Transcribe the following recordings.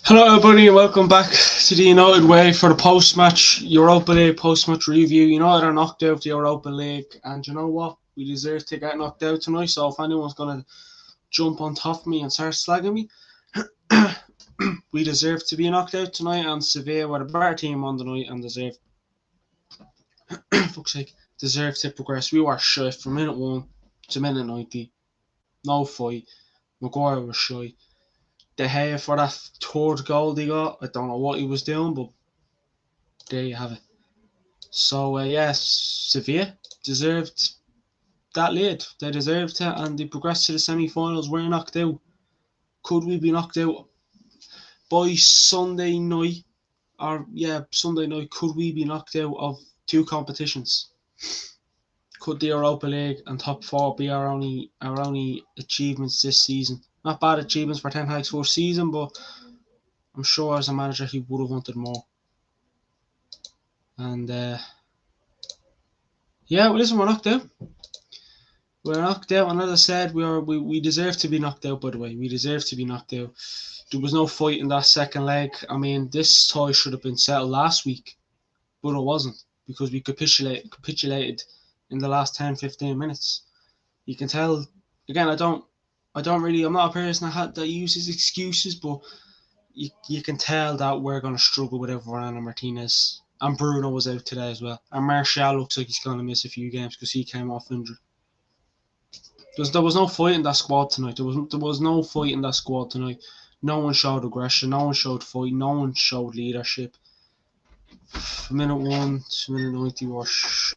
Hello everybody and welcome back to the United Way for the post-match Europa League post-match review. United are knocked out of the Europa League and you know what? We deserve to get knocked out tonight, so if anyone's going to jump on top of me and start slagging me, we deserve to be knocked out tonight, and Sevilla were the better team on the night and deserve deserve to progress. We were shy from minute 1 to minute 90. No fight. Maguire was shy. De Gea for that third goal they got. I don't know what he was doing, but there you have it. So, yes, Sevilla deserved that lead. They deserved it and they progressed to the semi-finals. We're knocked out. Could we be knocked out by Sunday night? Sunday night, could we be knocked out of two competitions? Could the Europa League and top 4 be our only achievements this season? Not bad achievements for Ten Hag's first season, but I'm sure as a manager he would have wanted more. And listen, we're knocked out. We're knocked out, and as I said, we deserve to be knocked out. By the way, we deserve to be knocked out. There was no fight in that second leg. I mean, this tie should have been settled last week, but it wasn't because we capitulated in the last 10-15 minutes. You can tell. Again, I'm not a person that uses excuses, but you can tell that we're going to struggle without Varane and Martinez. And Bruno was out today as well. And Martial looks like he's going to miss a few games because he came off injured. There was no fight in that squad tonight. There was no fight in that squad tonight. No one showed aggression. No one showed fight. No one showed leadership. From minute 1 to minute 90 was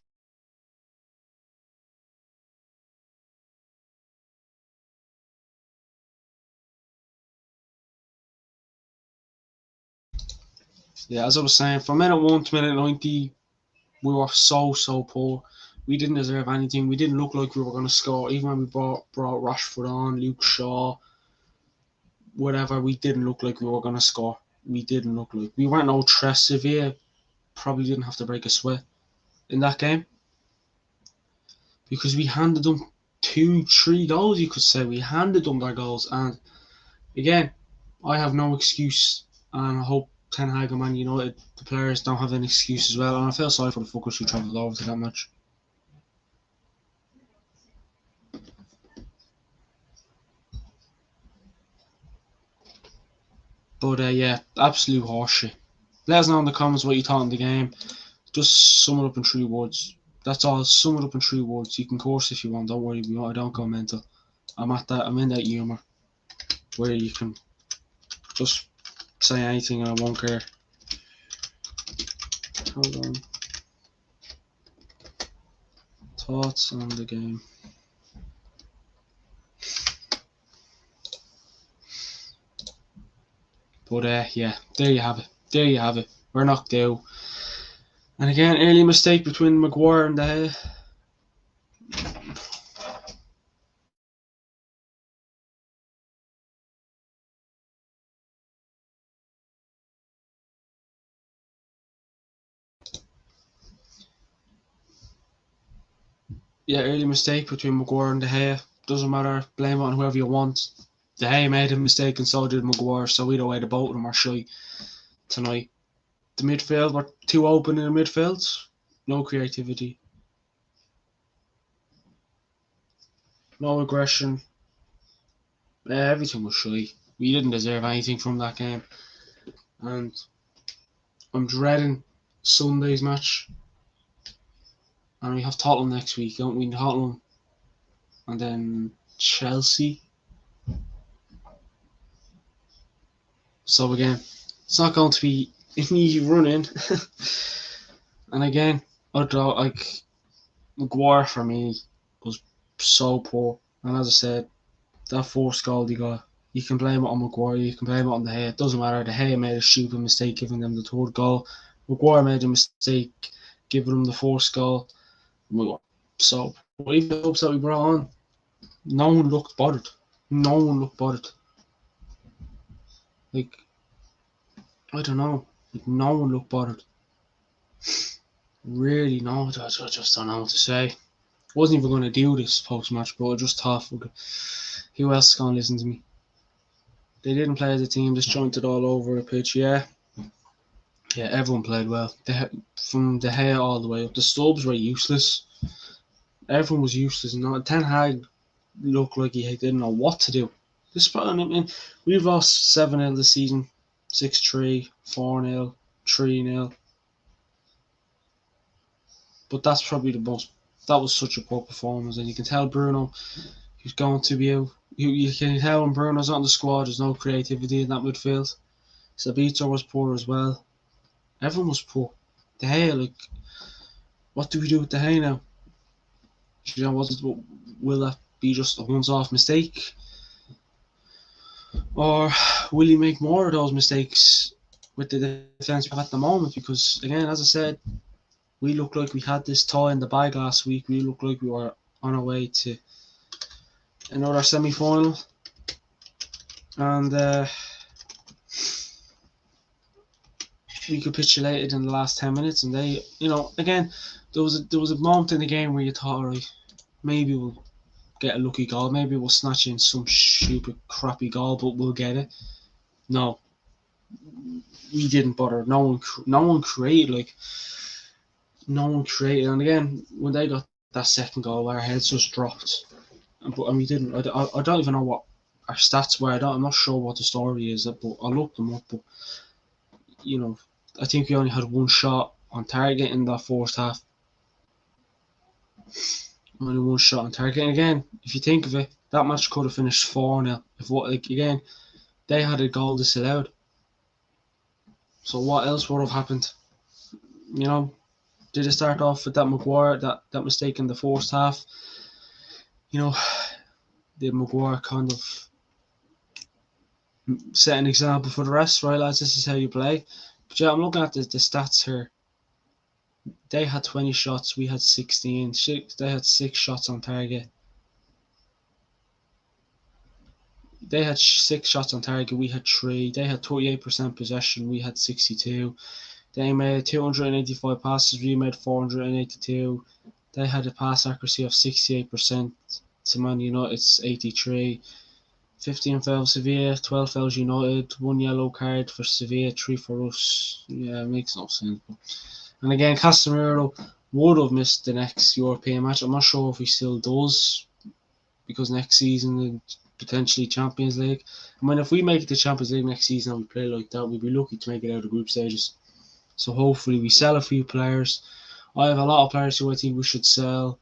as I was saying, from minute 1 to minute 90, we were so poor. We didn't deserve anything. We didn't look like we were going to score. Even when we brought Rashford on, Luke Shaw, whatever, we didn't look like we were going to score. We didn't look like. We weren't no threat. Sevilla probably didn't have to break a sweat in that game because we handed them 2-3 goals, you could say. We handed them their goals. And again, I have no excuse. And I hope Ten Hag and Man United, the players, don't have an excuse as well. And I feel sorry for the fuckers who travelled over to that match. But absolute horseshit. Let us know in the comments what you thought in the game. Just sum it up in 3 words. That's all. Sum it up in 3 words. You can curse if you want. Don't worry. I don't go mental. I'm in that humour where you can just say anything and I won't care. Hold on. Thoughts on the game. But there you have it. There you have it. We're knocked out. And again, early mistake between Maguire and De Gea. Early mistake between Maguire and De Gea. Doesn't matter. Blame it on whoever you want. De Gea made a mistake and so did Maguire. So either way, the both of them are shy tonight. The midfield were too open in the midfield. No creativity. No aggression. Everything was shy. We didn't deserve anything from that game. And I'm dreading Sunday's match. And we have Tottenham next week, don't we? Tottenham. And then Chelsea. So again, it's not going to be an easy run in. And again, Maguire for me was so poor. And as I said, that first goal they got, you can blame it on Maguire, you can blame it on De Gea. It doesn't matter. De Gea made a stupid mistake giving them the third goal. Maguire made a mistake giving them the first goal. So, even the hopes that we brought on, no one looked bothered. Like, I don't know. Like, no one looked bothered. Really, no. I just don't know what to say. I wasn't even going to do this post-match, but I just thought, who else is going to listen to me? They didn't play as a team, disjointed all over the pitch. Yeah, everyone played well. From the hair all the way up. The Stubbs were useless. Everyone was useless. Not Ten Hag looked like he didn't know what to do. I mean, we've lost 7-0 this season, 6-3, 4-0, 3-0. But that's probably the most. That was such a poor performance, and you can tell Bruno he's going to be out. You can tell when Bruno's on the squad, there's no creativity in that midfield. Sabitzer was poor as well. Everyone was poor. De Gea, like, what do we do with De Gea now? Will that be just a once-off mistake, or will he make more of those mistakes with the defence we have at the moment? Because again, as I said, we looked like we had this tie in the bag last week. We looked like we were on our way to another semi-final, and we capitulated in the last 10 minutes. And they, again, there was a moment in the game where you thought, right, maybe we'll get a lucky goal, maybe we'll snatch in some stupid, crappy goal, but we'll get it. No, we didn't bother. No one created. And again, when they got that second goal, our heads just dropped. And we didn't. I don't even know what our stats were. I'm not sure what the story is, but I looked them up. But I think we only had one shot on target in that first half. Only one shot on target. And again, if you think of it, that match could have finished 4-0. Again, they had a goal disallowed. So what else would have happened? Did it start off with that Maguire, that mistake in the first half? Did Maguire kind of set an example for the rest? Right, lads, this is how you play. But yeah, I'm looking at the stats here. They had 20 shots, we had 16. They had 6 shots on target. They had 6 shots on target, we had 3. They had 38% possession, we had 62. They made 285 passes, we made 482. They had a pass accuracy of 68% to Man United's 83. 15 fouls Sevilla, 12 fouls United, 1 yellow card for Sevilla, 3 for us. Yeah, it makes no sense. And again, Casemiro would have missed the next European match. I'm not sure if he still does, because next season potentially Champions League. I mean, if we make it to Champions League next season and we play like that, we'd be lucky to make it out of group stages. So hopefully we sell a few players. I have a lot of players who I think we should sell.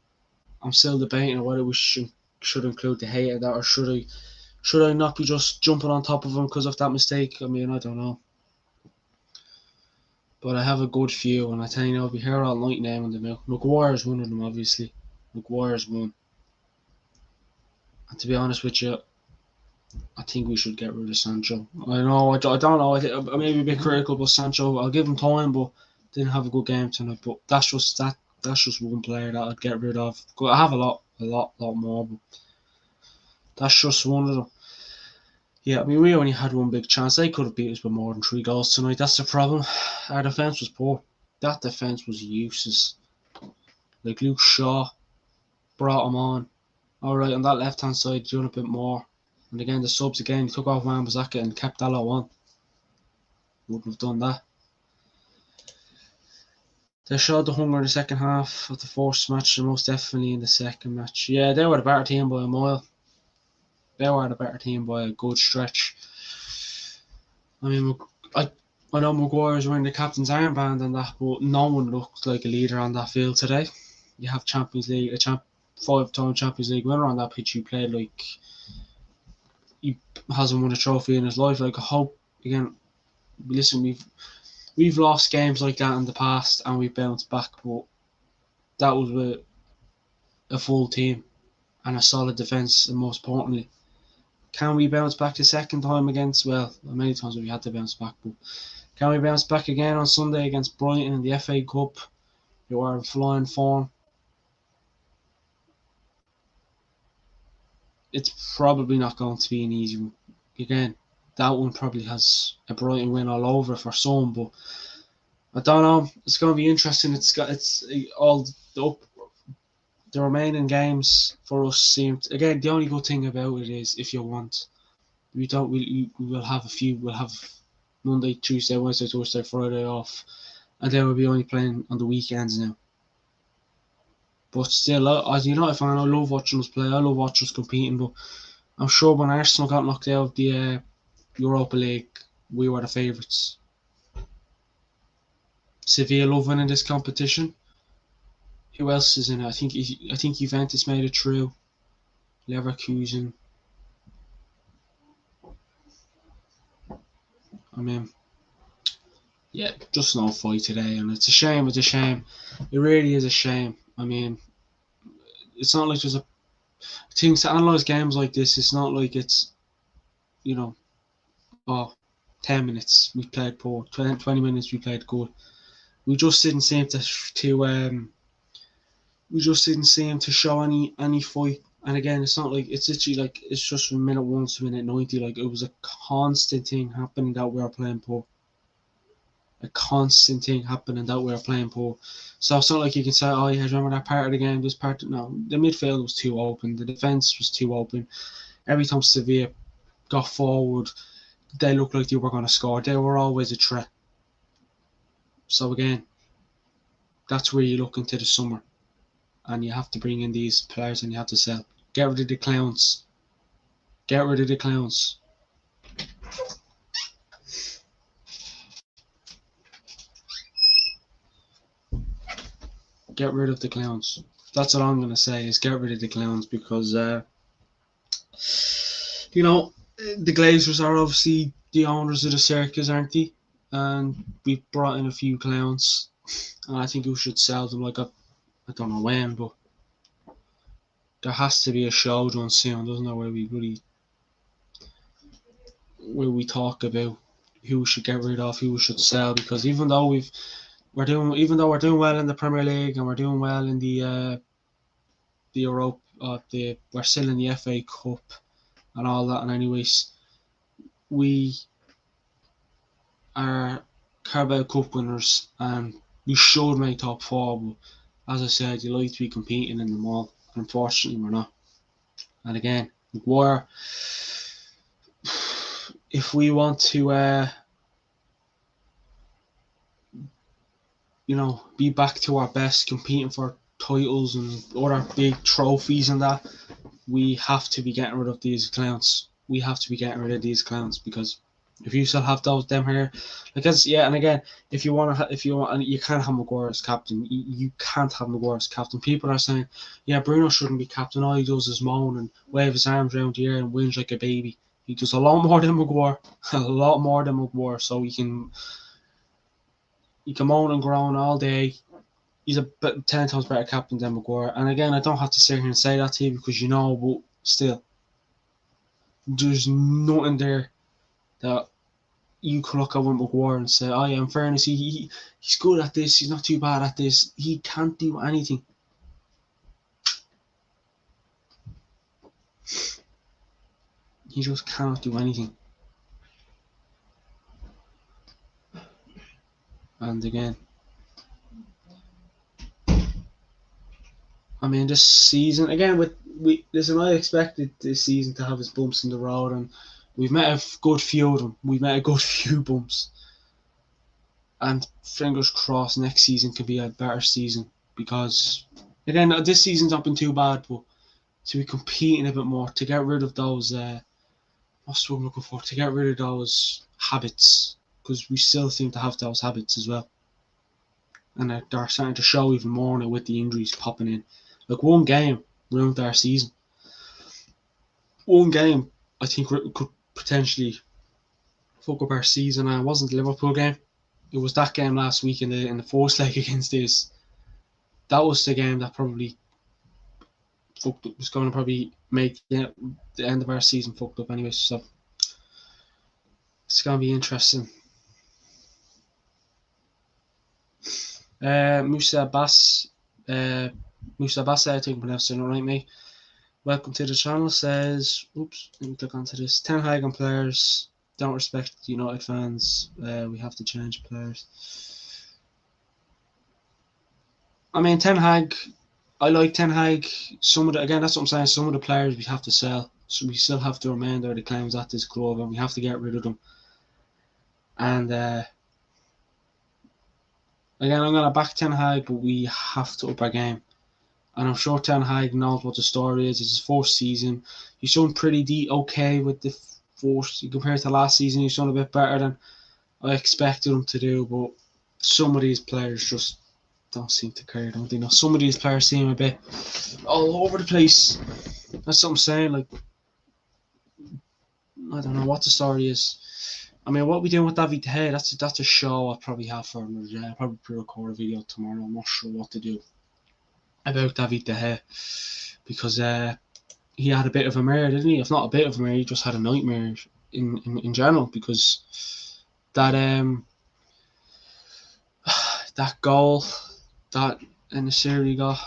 I'm still debating whether we should include De Gea that, or should I not be just jumping on top of him because of that mistake? I mean, I don't know. But I have a good few, and I tell you, I'll be here all night naming them out. Maguire's one of them, obviously. Maguire's one. And to be honest with you, I think we should get rid of Sancho. I know, I don't know. I may be a bit critical about Sancho. I'll give him time, but didn't have a good game tonight. But that's just one player that I'd get rid of. I have a lot more, but that's just one of them. Yeah, I mean, we only had one big chance. They could have beat us by more than 3 goals tonight. That's the problem. Our defence was poor. That defence was useless. Like, Luke Shaw brought him on. Alright, on that left-hand side, doing a bit more. And again, the subs again, he took off Wan-Bissaka and kept Dalot on. Wouldn't have done that. They showed the hunger in the second half of the first match, and most definitely in the second match. Yeah, they were the better team by a mile. They were the better team by a good stretch. I mean, I know Maguire's wearing the captain's armband and that, but no one looked like a leader on that field today. You have Champions League, 5-time Champions League winner on that pitch. He played like he hasn't won a trophy in his life. Like, I hope, again, listen, we've lost games like that in the past and we bounced back, but that was with a full team and a solid defence, and most importantly, can we bounce back the second time against, well, many times we had to bounce back, but can we bounce back again on Sunday against Brighton in the FA Cup, who are in flying form? It's probably not going to be an easy one. Again, that one probably has a Brighton win all over for some, but I don't know. It's going to be interesting. It's all the remaining games for us seem. Again, the only good thing about it is if you want We don't. We will have a few. We'll have Monday, Tuesday, Wednesday, Thursday, Friday off, and then we'll be only playing on the weekends now. But still, as a United fan, I love watching us play. I love watching us competing. But I'm sure when Arsenal got knocked out of the Europa League, we were the favourites. Sevilla love winning this competition. Who else is in it? I think Juventus made it through. Leverkusen. I mean, yeah, just no fight today, and it's a shame. It's a shame. It really is a shame. I mean, it's not like there's a things to analyze games like this. It's not like it's, you know, oh, 10 minutes we played poor, 20 minutes we played good. We just didn't seem to we just didn't seem to show any fight. And again, it's not like it's literally like it's just from minute 1 to minute 90. Like it was a constant thing happening that we were playing poor. A constant thing happening that we were playing poor. So it's not like you can say, oh yeah, remember that part of the game, this part. No, the midfield was too open, the defence was too open. Every time Sevilla got forward, they looked like they were going to score. They were always a threat. So again, that's where you look into the summer, and you have to bring in these players and you have to sell. Get rid of the clowns. Get rid of the clowns. Get rid of the clowns. That's what I'm going to say, is get rid of the clowns, because, you know, the Glazers are obviously the owners of the circus, aren't they? And we've brought in a few clowns, and I think we should sell them. Like, I don't know when, but there has to be a show done soon, doesn't there, where we talk about who we should get rid of, who we should sell, because even though we're doing well in the Premier League and we're doing well in the Europa, we're still in the FA Cup and all that. And anyways, we are Carabao Cup winners and we should make top 4. But as I said, you like to be competing in them all. Unfortunately, we're not. And again, Maguire, if we want to, be back to our best, competing for titles and other big trophies and that, we have to be getting rid of these clowns. We have to be getting rid of these clowns, because if you still have them here, because yeah, and again, if you want, and you can't have Maguire as captain. You can't have Maguire as captain. People are saying, yeah, Bruno shouldn't be captain. All he does is moan and wave his arms around the air and whinge like a baby. He does a lot more than Maguire, a lot more than Maguire. So he can moan and groan all day. He's a 10 times better captain than Maguire. And again, I don't have to sit here and say that to you, because but still, there's nothing there that you can look at with Maguire and say, oh yeah, in fairness, he's good at this, he's not too bad at this. He can't do anything. He just cannot do anything. And again, I mean, this season, again, listen, I expected this season to have its bumps in the road, and we've met a good few of them. We've met a good few bumps. And fingers crossed next season could be a better season, because, again, this season's not been too bad, but to be competing a bit more, to get rid of those, what's what I'm looking for, to get rid of those habits, because we still seem to have those habits as well. And they're starting to show even more now with the injuries popping in. Like, one game ruined our season. One game, I think, could potentially fuck up our season. And it wasn't the Liverpool game. It was that game last week in the first leg against this. That was the game that probably was going to probably make the end of our season fucked up anyway. So it's going to be interesting. Musa Bass, I think I'm pronouncing it right, mate. Welcome to the channel. Says, oops, let me click onto this. Ten Hag and players don't respect United fans. We have to change players. I mean, Ten Hag, I like Ten Hag. That's what I'm saying. Some of the players we have to sell. So we still have the remainder of the claims at this club, and we have to get rid of them. And again, I'm going to back Ten Hag, but we have to up our game. And I'm sure Ten Hag knows what the story is. It's his fourth season. He's done pretty okay with the fourth. Compared to last season, he's done a bit better than I expected him to do. But some of these players just don't seem to care, don't they? Now, some of these players seem a bit all over the place. That's what I'm saying. Like, I don't know what the story is. I mean, what we doing with David De Gea? That's a show I'll probably have for another day. I'll probably pre-record a video tomorrow. I'm not sure what to do about David De Gea because he had a bit of a mare, didn't he? If not a bit of a mare, he just had a nightmare in general because that that goal that in the series he got.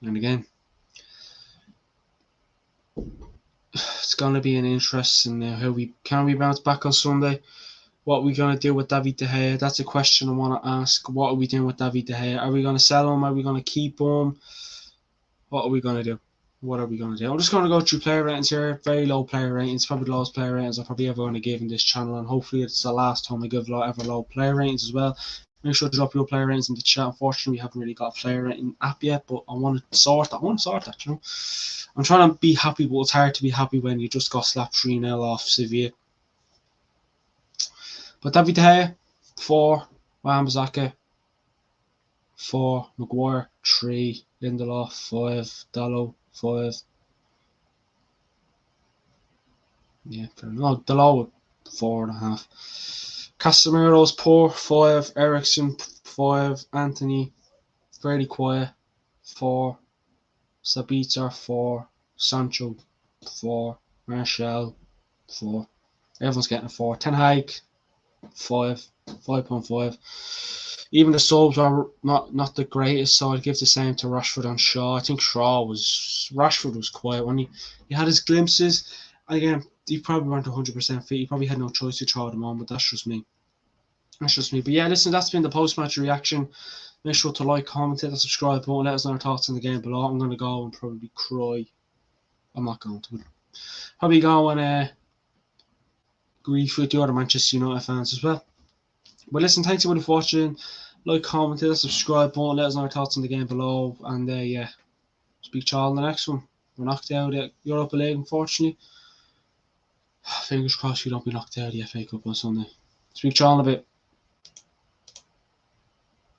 And again, it's going to be an interesting how we bounce back on Sunday. What are we going to do with David De Gea? That's a question I want to ask. What are we doing with David De Gea? Are we going to sell him? Are we going to keep him? What are we going to do? What are we going to do? I'm just going to go through player ratings here. Very low player ratings. Probably the lowest player ratings I'll probably ever going to give in this channel. And hopefully it's the last time I give ever low player ratings as well. Make sure to drop your player ratings in the chat. Unfortunately, we haven't really got a player rating app yet, but I want to sort that, you know. I'm trying to be happy, but it's hard to be happy when you just got slapped 3-0 off Sevilla. But David De Gea, 4. Wan-Bissaka, 4. Maguire, 3. Lindelof, 5. Dalot, 5. Yeah, no, Dalot, 4.5. Casemiro's poor, 5. Eriksen, 5. Anthony, very quiet, 4. Sabitzer, 4. Sancho, 4. Martial, 4. Everyone's getting a 4. Ten Hag, 5. 5.5. Even the subs are not the greatest, so I'd give the same to Rashford and Shaw. I think Rashford was quiet when he had his glimpses. Again, he probably weren't 100% fit. He probably had no choice to throw them on, but that's just me. But yeah, listen, that's been the post-match reaction. Make sure to like, comment, hit the subscribe button, let us know your thoughts on the game below. I'm going to go and probably cry. I'm not going to. Probably go and grief with the other Manchester United fans as well. But listen, thanks everybody for watching. Like, comment, hit the subscribe button, let us know your thoughts on the game below. And yeah, speak to you all in the next one. We're knocked out at Europa League, unfortunately. Fingers crossed we don't be knocked out of the FA Cup on Sunday. Speak to you all in a bit.